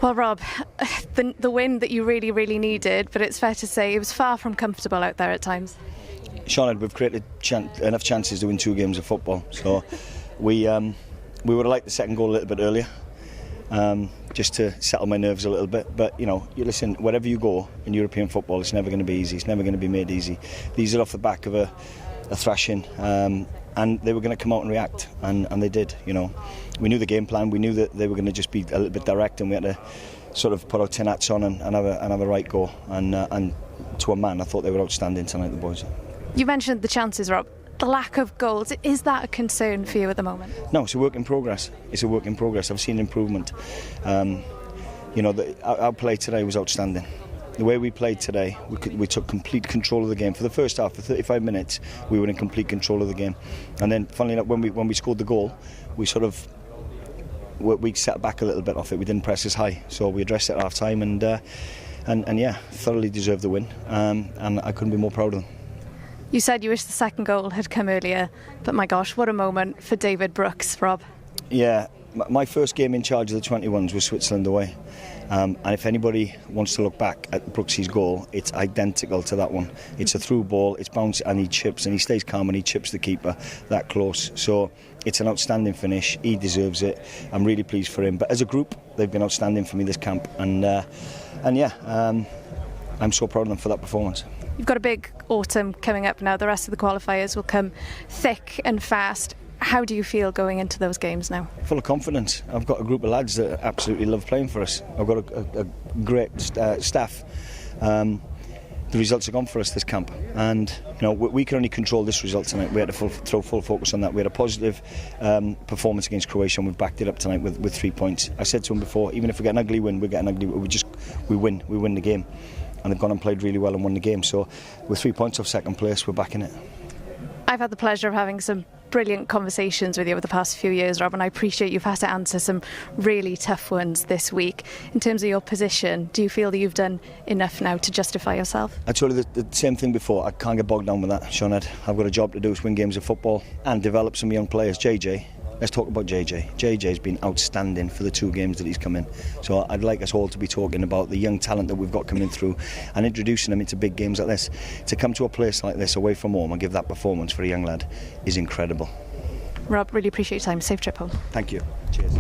Well, Rob, the win that you really, really needed, but it's fair to say it was far from comfortable out there at times. Sioned, we've created enough chances to win 2 games of football, so we would have liked the second goal a little bit earlier, just to settle my nerves a little bit. But you listen, wherever you go in European football, it's never going to be easy. It's never going to be made easy. These are off the back of a thrashing, and they were going to come out and react, and they did. We knew the game plan. We knew that they were going to just be a little bit direct, and we had to sort of put our tin hats on and have a right go. And to a man, I thought they were outstanding tonight, the boys. You mentioned the chances, Rob. The lack of goals, is that a concern for you at the moment? No, it's a work in progress. It's a work in progress. I've seen improvement. Our play today was outstanding. The way we played today, we took complete control of the game. For the first half, for 35 minutes, we were in complete control of the game. And then, funnily enough, when we scored the goal, we sat back a little bit off it. We didn't press as high, so we addressed it at half time, and yeah, thoroughly deserved the win. And I couldn't be more proud of them. You said you wish the second goal had come earlier, but my gosh, what a moment for David Brooks, Rob. Yeah, my first game in charge of the 21s was Switzerland away. And if anybody wants to look back at Brooksy's goal, it's identical to that one. It's a through ball, it's bounced and he chips, and he stays calm and he chips the keeper that close. So it's an outstanding finish. He deserves it. I'm really pleased for him. But as a group, they've been outstanding for me this camp. And yeah, I'm so proud of them for that performance. You've got a big autumn coming up now. The rest of the qualifiers will come thick and fast. How do you feel going into those games now? Full of confidence. I've got a group of lads that absolutely love playing for us. I've got a great staff. The results have gone for us this camp, and we can only control this result tonight. We had to throw full focus on that. We had a positive performance against Croatia, and we backed it up tonight with 3 points. I said to him before, even if we get an ugly win, we get an ugly win. We win the game. And they've gone and played really well and won the game. So with 3 points off second place, we're back in it. I've had the pleasure of having some brilliant conversations with you over the past few years, Rob, and I appreciate you've had to answer some really tough ones this week. In terms of your position, do you feel that you've done enough now to justify yourself? I told you the same thing before. I can't get bogged down with that, Sioned. I've got a job to do, is win games of football and develop some young players. JJ. Let's talk about JJ. JJ's been outstanding for the 2 games that he's come in. So I'd like us all to be talking about the young talent that we've got coming through and introducing them into big games like this. To come to a place like this away from home and give that performance for a young lad is incredible. Rob, really appreciate your time. Safe trip home. Thank you. Cheers.